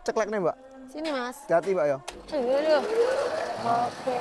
ceklek nih Mbak. Sini Mas. Hati Mbak ya. Aduh. Oke.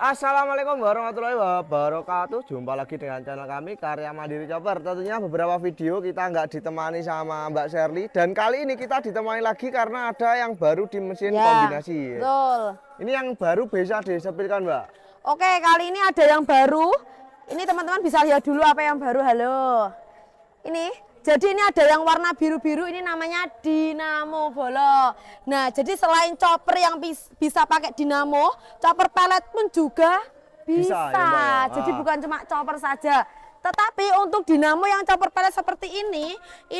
Assalamualaikum warahmatullahi wabarakatuh. Jumpa lagi dengan channel kami Karya Mandiri Chopper. Tentunya beberapa video kita nggak ditemani sama Mbak Sherly. Dan kali ini kita ditemani lagi karena ada yang baru di mesin kombinasi. Betul. Ini yang baru bisa disepirkan Mbak. Oke, kali ini ada yang baru. Ini teman-teman bisa lihat dulu apa yang baru. Halo. Ini. Jadi ini ada yang warna biru-biru, ini namanya dinamo bolo. Nah, jadi selain chopper yang bisa pakai dinamo, chopper pelet pun juga bisa. Ya, jadi bukan cuma chopper saja. Tetapi untuk dinamo yang chopper pelet seperti ini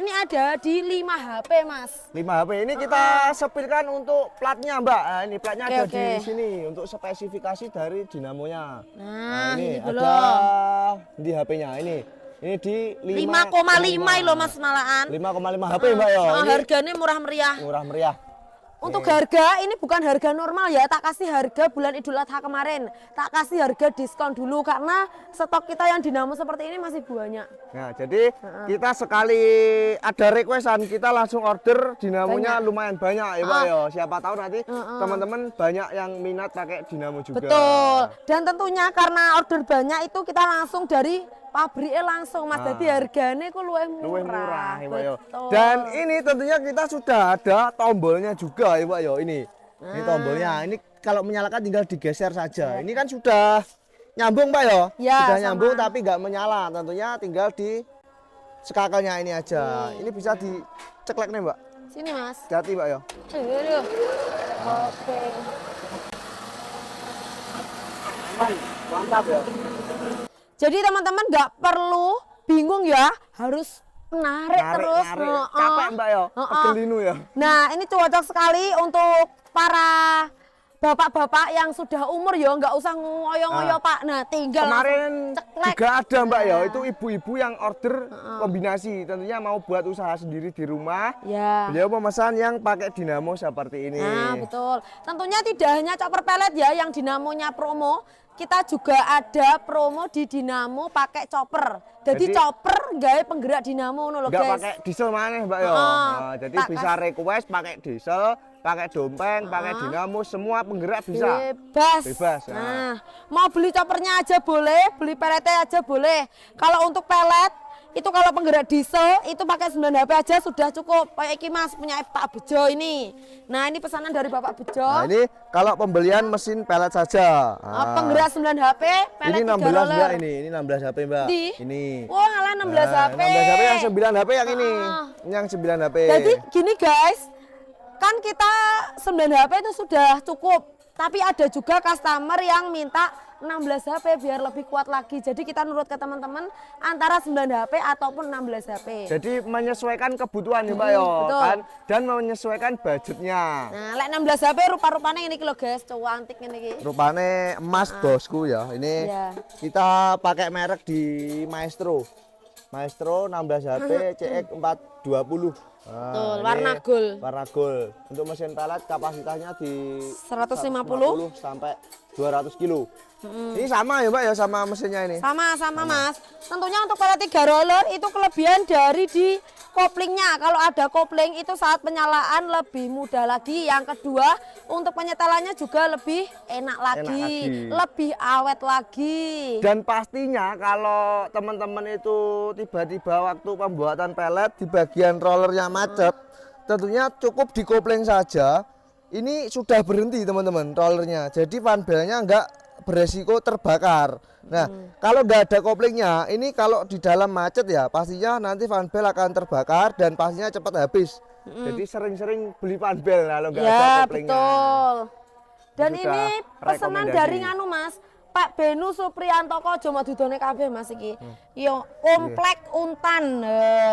ada di 5 HP, Mas. 5 HP ini kita sepirkan untuk platnya Mbak. Nah, ini platnya ada di sini untuk spesifikasi dari dinamonya. Nah, ini belum. ada di HP-nya ini di 5,5 loh Mas malahan. 5,5 HP Mbak ya. Harganya murah meriah. Murah meriah. Untuk harga ini bukan harga normal ya, tak kasih harga bulan Idul Adha kemarin. Tak kasih harga diskon dulu karena stok kita yang dinamo seperti ini masih banyak. Nah, jadi kita sekali ada requestan kita langsung order dinamonya lumayan banyak ya Mbak ya. Siapa tahu nanti teman-teman banyak yang minat pakai dinamo juga. Betul. Dan tentunya karena order banyak itu kita langsung dari pabriknya langsung Mas, jadi harganya kok luwih murah. Ya, Mbak, ya. Dan ini tentunya kita sudah ada tombolnya juga ya Mbak ya. Ini tombolnya. Ini kalau menyalakan tinggal digeser saja. Ini kan sudah nyambung Mbak ya. Sudah nyambung tapi nggak menyala. Tentunya tinggal di skakelnya ini aja. Ini bisa diceklek nih Mbak. Sini Mas. Hati Mbak ya. Aduh. Oke. Mantap ya. Jadi teman-teman nggak perlu bingung ya, harus narik terus. Capek Mbak ya, gelinu ya. Nah ini cocok sekali untuk para bapak-bapak yang sudah umur ya, nggak usah ngoyo-ngoyo Pak. Nah tinggal kemarin ceklek. Juga ada Mbak ya, itu ibu-ibu yang order kombinasi. Tentunya mau buat usaha sendiri di rumah. Ya. Beliau memesan yang pakai dinamo seperti ini. Nah betul. Tentunya tidak hanya chopper pelet ya yang dinamonya promo. Kita juga ada promo di dinamo pakai chopper. Jadi chopper gaya penggerak dinamo loh guys. Nggak pakai diesel mana Mbak ya. Nah, jadi bisa request pakai diesel, pakai dompeng, pakai dinamo, semua penggerak bisa. Bebas. Nah, mau beli choppernya aja boleh, beli peletnya aja boleh. Kalau untuk pelet itu kalau penggerak diesel itu pakai 9 HP aja sudah cukup. Kayak iki Mas punya Pak Bejo ini. Nah, ini pesanan dari Bapak Bejo. Nah, ini kalau pembelian mesin pelet saja. Penggerak 9 HP, pelet ini 16 roller. Mbak ini 16 HP Mbak. Ini. Wah, ngalah 16 HP. 16 HP yang 9 HP yang ini. Ini yang 9 HP. Jadi gini guys, kan kita 9 HP itu sudah cukup. Tapi ada juga customer yang minta 16 HP biar lebih kuat lagi. Jadi kita nurut ke teman-teman antara 9 HP ataupun 16 HP. Jadi menyesuaikan kebutuhan ya Mbak ya, kan? Dan menyesuaikan budgetnya. Nah, lek 16 HP rupa-rupanya ini lho guys, cowok antik ini. Rupanya emas bosku ya. Ini kita pakai merek di Maestro. Maestro 16 HP CX 420. Betul, warna gold. Warna gold. Untuk mesin pelet kapasitasnya di 150 sampai 200 kilo. Ini sama ya Mbak ya sama mesinnya ini? Sama Mas. Tentunya untuk pelet 3 roller itu kelebihan dari di koplingnya. Kalau ada kopling itu saat penyalaan lebih mudah lagi. Yang kedua untuk penyetelannya juga lebih enak lagi. Lebih awet lagi. Dan pastinya kalau teman-teman itu tiba-tiba waktu pembuatan pelet di bagian rollernya macet, tentunya cukup dikopling saja. Ini sudah berhenti teman-teman rollernya. Jadi fan belnya enggak beresiko terbakar. Nah, kalau nggak ada koplingnya, ini kalau di dalam macet ya pastinya nanti fan bel akan terbakar dan pastinya cepat habis. Jadi sering-sering beli fan bel kalau nggak ada koplingnya. Betul. Dan Sudah ini pesanan dari nganu Mas, Pak Benu Supriyanto Kojo Madudone kabeh Mas iki. Yo komplek Untan.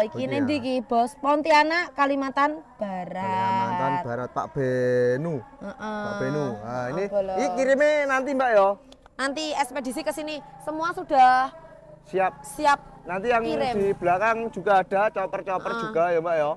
Iki nendi iki, Bos? Pontianak, Kalimantan Barat. Kalimantan Barat Pak Benu. Pak Benu. Nah, ini kirimnya nanti Mbak yo. Nanti ekspedisi ke sini semua sudah siap. Nanti yang di belakang juga ada chopper-chopper juga ya Mbak yo.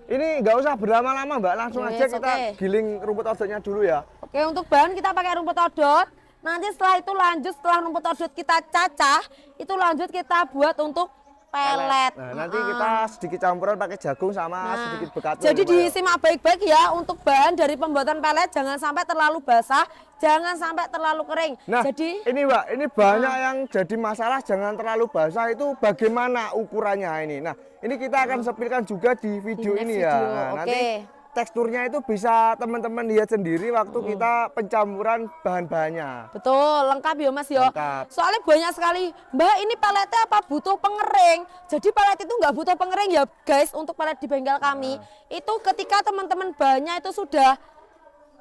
Ini nggak usah berlama-lama Mbak, langsung aja kita giling rumput odotnya dulu ya. Oke, untuk bahan kita pakai rumput odot. Nanti setelah itu lanjut, setelah rumput odot kita cacah, itu lanjut kita buat untuk pelet. Nah, nanti kita sedikit campuran pakai jagung sama sedikit bekatnya. Jadi disimak baik-baik ya, untuk bahan dari pembuatan pelet jangan sampai terlalu basah, jangan sampai terlalu kering. Nah, jadi ini Mbak, ini banyak yang jadi masalah jangan terlalu basah, itu bagaimana ukurannya ini. Nah, ini kita akan sepilkan juga di video next ini video. ya. Nah, nanti teksturnya itu bisa teman-teman lihat sendiri waktu kita pencampuran bahan-bahannya. betul, lengkap ya Mas yo. Lengkap. Soalnya banyak sekali, Mbak ini peletnya apa butuh pengering. Jadi pelet itu nggak butuh pengering ya guys, untuk pelet di bengkel kami. Itu ketika teman-teman bahannya itu sudah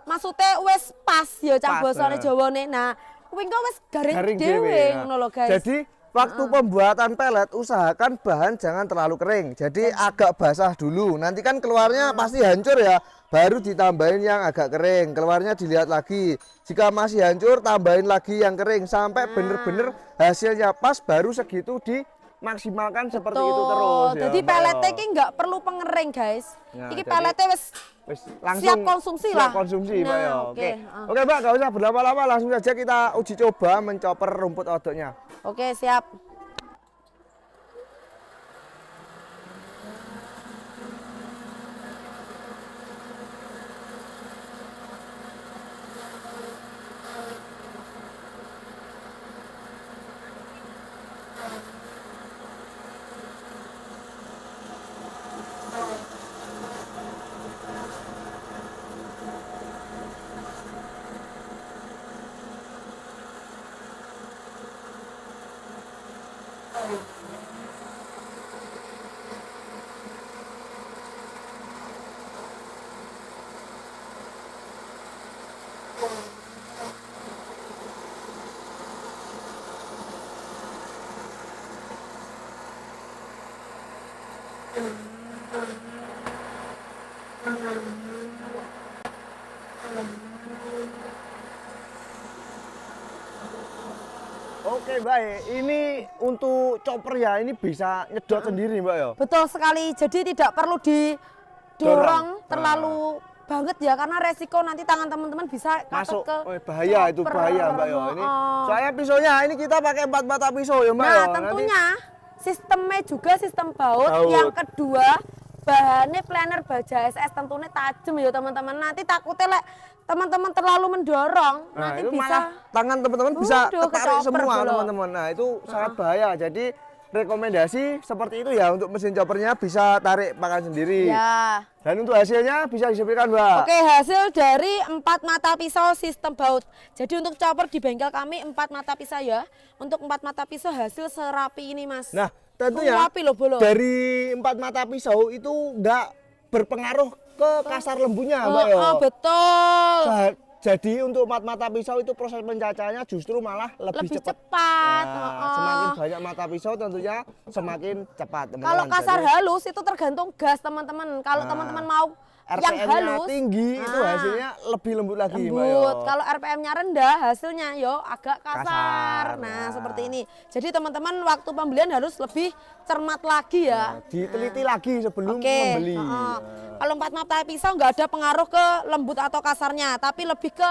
maksudnya wes pas ya cak bosone Jawane. Nah, kuwi engko wis garing dhewe ngono lho guys. Jadi waktu pembuatan pelet usahakan bahan jangan terlalu kering. Jadi agak basah dulu. Nanti kan keluarnya pasti hancur ya. Baru ditambahin yang agak kering. Keluarnya dilihat lagi. Jika masih hancur tambahin lagi yang kering sampai bener-bener hasilnya pas, baru segitu dimaksimalkan seperti itu terus. Jadi peletnya iki nggak perlu pengering guys. Nah, iki jadi peletnya wis langsung siap konsumsi lah. Siap konsumsi Mbak ya. Oke. Oke Mbak, nggak usah berlama-lama, langsung saja kita uji coba mencoper rumput odotnya. Oke, siap. Oke baik, ini untuk chopper ya, ini bisa nyedot sendiri Mbak ya? Betul sekali, jadi tidak perlu didorong terlalu banget ya, karena resiko nanti tangan teman-teman bisa Masuk, ke bahaya itu, chopper. bahaya Mbak ya. Ini soalnya pisaunya ini kita pakai 4 mata pisau ya Mbak Nah ya. tentunya sistemnya juga sistem baut. Baut. Yang kedua bahannya planer baja SS, tentunya tajam ya teman-teman. Nanti takutnya teman-teman terlalu mendorong, Nah nanti itu bisa malah tangan teman-teman bisa Waduh, ketarik kechopper semua dulu. teman-teman. Nah itu sangat bahaya, jadi rekomendasi seperti itu ya, untuk mesin choppernya bisa tarik pakan sendiri. ya. Dan untuk hasilnya bisa disebutkan Mbak. Oke, hasil dari 4 mata pisau sistem baut. Jadi untuk chopper di bengkel kami 4 mata pisau ya. Untuk 4 mata pisau hasil serapi ini Mas. Nah tentunya Rapi loh, Bolo. dari 4 mata pisau itu enggak berpengaruh ke kasar lembunya Mbak ya. Betul. Jadi untuk 4 mata pisau itu proses pencacahannya justru malah lebih cepat. Nah, semakin banyak mata pisau tentunya semakin cepat teman-teman. Kalau kasar Jadi, halus itu tergantung gas teman-teman. Kalau teman-teman mau yang RPM-nya halus tinggi itu hasilnya lebih lembut lagi Mbak ya. lembut. Kalau RPM-nya rendah hasilnya yo agak kasar. Kasar. Nah, Nah. seperti ini. Jadi teman-teman waktu pembelian harus lebih cermat lagi ya. Diteliti lagi sebelum Oke. membeli. Kalau 4 mata pisau nggak ada pengaruh ke lembut atau kasarnya, tapi lebih ke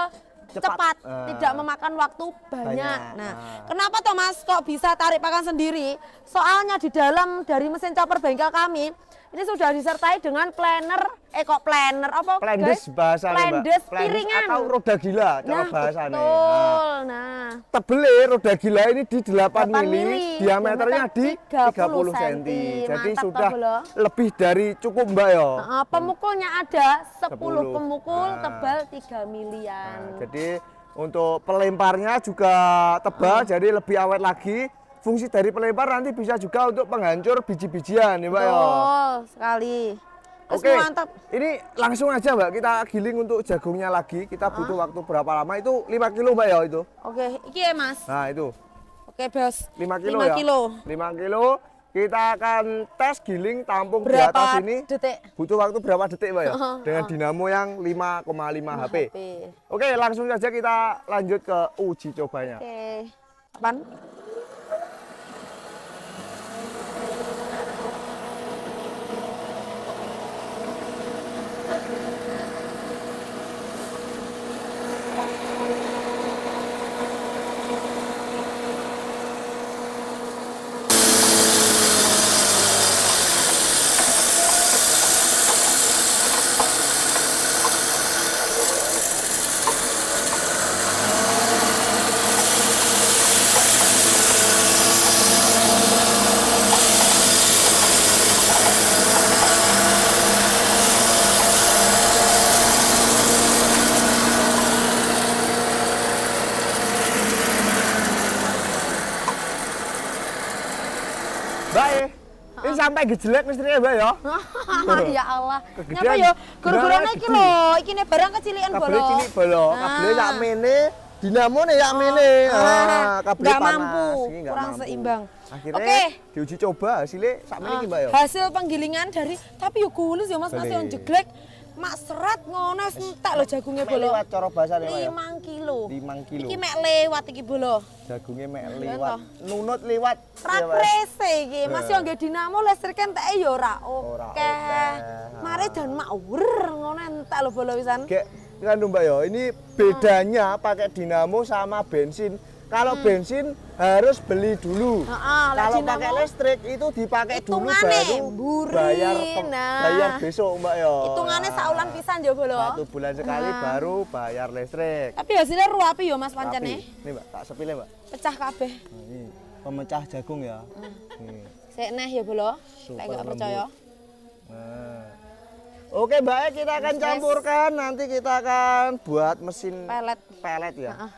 cepat, tidak memakan waktu banyak. Nah, kenapa Thomas kok bisa tarik pakan sendiri? Soalnya di dalam dari mesin chopper bengkel kami ini sudah disertai dengan planer, planer apa Plendes guys? bahasanya Mbak. Plendes Plendes piringan. atau roda gila cara Nah, bahasanya. betul. Nah, Tebelnya roda gila ini di 8 8 mili, mili, diameternya di 30 cm. cm. Jadi Mantap, sudah Pak Bolo. lebih dari cukup Mbak ya. Pemukulnya ada 10 10. pemukul Nah. tebal 3 milian. Nah, jadi untuk pelemparnya juga tebal, jadi lebih awet lagi. Fungsi dari pelempar nanti bisa juga untuk penghancur biji-bijian ya Mbak ya. Betul sekali. Terus Oke, mantap. ini langsung aja Mbak, kita giling untuk jagungnya lagi. Kita butuh waktu berapa lama? Itu 5 kilo Mbak ya itu. Oke, iki ya Mas. Nah itu Oke bos. 5 kilo 5 ya. kilo. 5 kilo. Kita akan tes giling tampung di Berapa atas ini. detik? Butuh waktu berapa detik Mbak ya? Dengan dinamo yang 5,5 HP. Oke, langsung saja kita lanjut ke uji cobanya. Oke. Kapan? Baik. Ini sampai gejelek listriknya, Mbak ya. Ya Allah. Kegedean. Nyapa yo gara-garane Nah, iki lho, iki ne barang kecilian Kabel bolo. cilik bolo, kabel sak mene, dinamo nih sak mene. Kabel Nggak panas. mampu, Ini nggak kurang mampu. seimbang. Akhirnya Oke. diuji coba hasilnya sak mene iki, Mbak ya. Hasil penggilingan dari tapi yo gulis ya Mas, masih Gulis. jeglek. Mak serat ngono entek lho jagungnya Mek bolo. liwat cara bahasane, Mbak ya. 5 kilo. 5 kilo. Iki mek lewat iki bolo. Jagungnya mek Iya, liwat, toh. nunut liwat. Ra Ya, Mas. prese iki, Mas yo nggih dinamo listrik enteke yo ora Ora oke. oke. Mare jan mak wer ngono entek lho bolo pisan. Kayak kan Mbak ya, ini bedanya pakai dinamo sama bensin. Kalau bensin harus beli dulu. Heeh, lah Kalau dinamo, pakai listrik itu dipakai dulu hitungane, baru mburi, nah. bayar besok Mbak ya. Hitungane saulan pisan yo bolo. 1 bulan sekali baru bayar listrik. Tapi hasilnya ruapi yo Mas pancene. Rapi. Nih Mbak, tak sepile Mbak. Pecah kabeh. Nah, ini pemecah jagung ya. Nih. Sik neh ya bolo. Super Lek gak lembut. percaya. Nah. Oke Mbak, kita akan campurkan. Nanti kita akan buat mesin Pelet. pelet ya. Nah,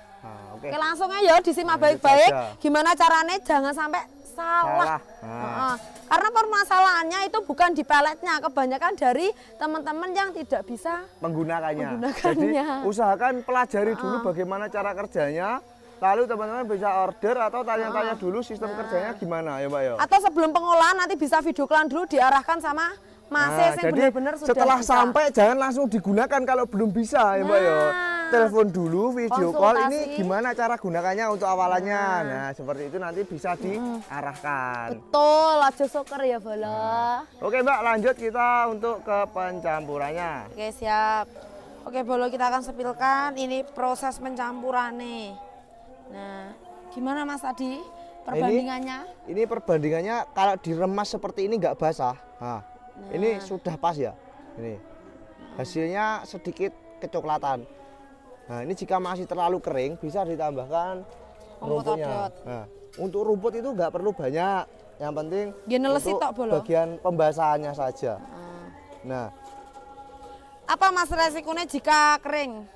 oke. Oke langsung aja disimak Lanjut baik-baik saja. gimana caranya jangan sampai salah. Salah. Nah. Heeh. Karena permasalahannya itu bukan di peletnya, kebanyakan dari teman-teman yang tidak bisa. Menggunakannya. Menggunakannya. Jadi usahakan pelajari dulu bagaimana cara kerjanya. Lalu teman-teman bisa order atau tanya-tanya dulu sistem kerjanya gimana ya Mbak ya. Atau sebelum pengolahan nanti bisa video call dulu diarahkan sama Mas Nah, yang jadi benar-benar sudah setelah bisa. sampai jangan langsung digunakan kalau belum bisa ya Mbak ya. Nah. Telepon dulu, video call ini Konsultasi. gimana cara gunakannya untuk awalannya. Nah, seperti itu nanti bisa diarahkan. Betul, aja soker ya bolo. Oke Mbak, lanjut kita untuk ke pencampurannya. Oke siap. Oke bolo kita akan sepilkan ini proses pencampurannya. Nah, gimana Mas tadi perbandingannya? Ini perbandingannya kalau diremas seperti ini nggak basah. Nah, ini sudah pas ya. Ini hasilnya sedikit kecoklatan. Nah, ini jika masih terlalu kering bisa ditambahkan Rumput rumputnya. odot. Nah, untuk rumput itu nggak perlu banyak. Yang penting Gini nelesi untuk tok, Bolo. bagian pembasahannya saja. Nah, Apa Mas resikonya jika kering?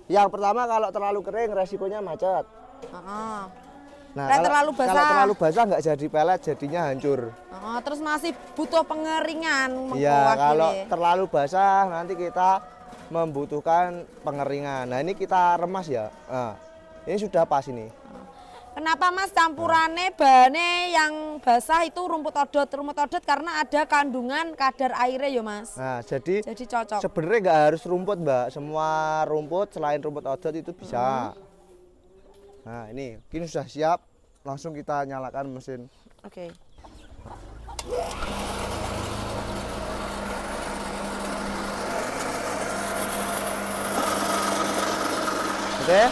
yang pertama kalau terlalu kering resikonya macet. Heeh. Nah, Kalau terlalu basah. kalau terlalu basah nggak jadi pelet, jadinya hancur. Heeh, terus masih butuh pengeringan. Iya, mengkuat kalau gini. terlalu basah nanti kita membutuhkan pengeringan. Nah, ini kita remas ya. Nah, ini sudah pas ini. Kenapa Mas campurannya bahannya yang basah itu rumput odot? Rumput odot karena ada kandungan kadar airnya ya Mas. Nah, jadi Cocok. sebenarnya nggak harus rumput, Mbak. Semua rumput selain rumput odot itu bisa. Nah, ini sudah siap. Langsung kita nyalakan mesin. Oke. Oke.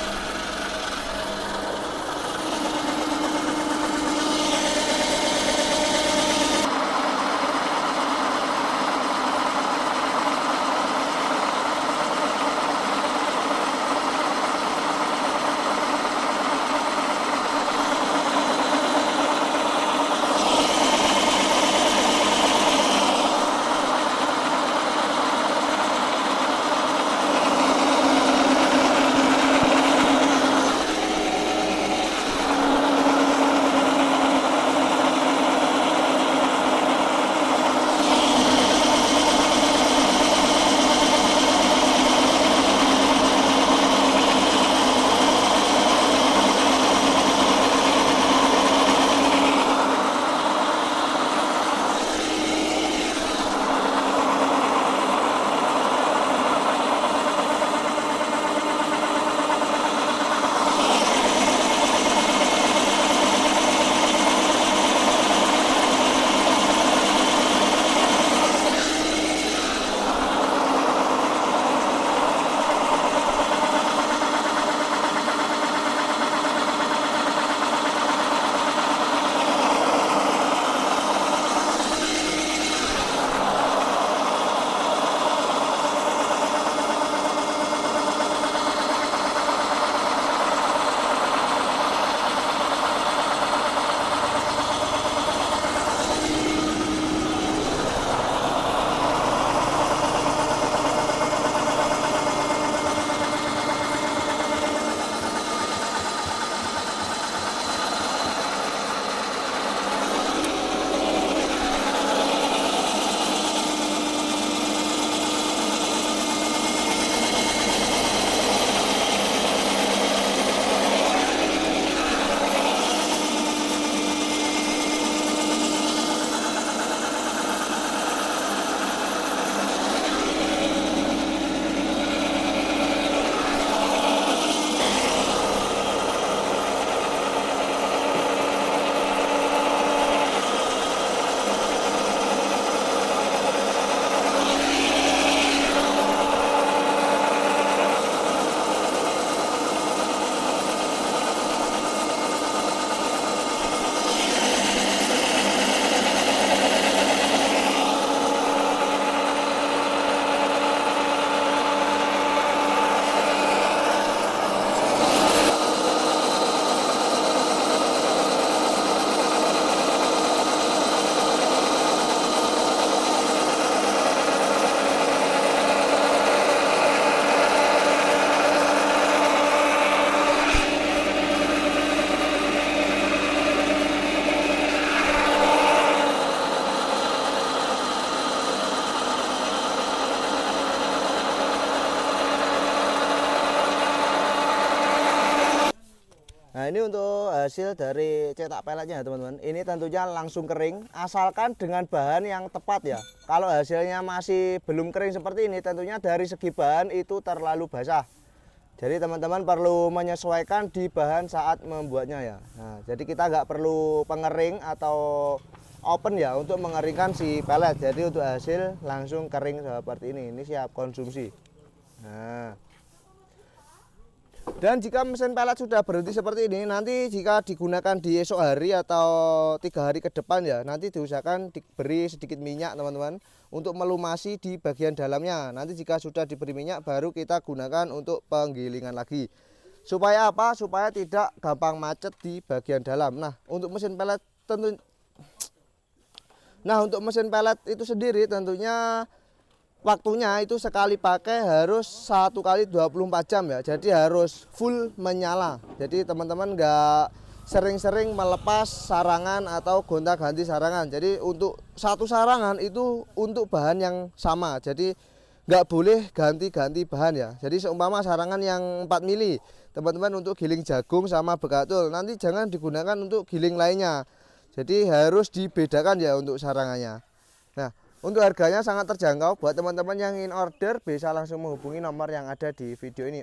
ini untuk hasil dari cetak peletnya teman-teman. Ini tentunya langsung kering, asalkan dengan bahan yang tepat ya. Kalau hasilnya masih belum kering seperti ini, tentunya dari segi bahan itu terlalu basah. Jadi teman-teman perlu menyesuaikan di bahan saat membuatnya ya. Nah, jadi kita nggak perlu pengering atau open ya untuk mengeringkan si pelet. Jadi untuk hasil langsung kering seperti ini siap konsumsi. Nah, dan jika mesin pelet sudah berhenti seperti ini, nanti jika digunakan di esok hari atau 3 hari ke depan ya, nanti diusahakan diberi sedikit minyak teman-teman untuk melumasi di bagian dalamnya. Nanti jika sudah diberi minyak baru kita gunakan untuk penggilingan lagi. Supaya apa? Supaya tidak gampang macet di bagian dalam. Nah, untuk mesin pelet untuk mesin pelet itu sendiri tentunya waktunya itu sekali pakai harus 1 kali 24 jam ya. Jadi harus full menyala. Jadi teman-teman nggak sering-sering melepas sarangan atau gonta-ganti sarangan. Jadi untuk satu sarangan itu untuk bahan yang sama. Jadi nggak boleh ganti-ganti bahan ya. Jadi seumpama sarangan yang 4 mili, teman-teman untuk giling jagung sama begatul, nanti jangan digunakan untuk giling lainnya. Jadi harus dibedakan ya untuk sarangannya. Nah, untuk harganya sangat terjangkau. Buat teman-teman yang ingin order bisa langsung menghubungi nomor yang ada di video ini.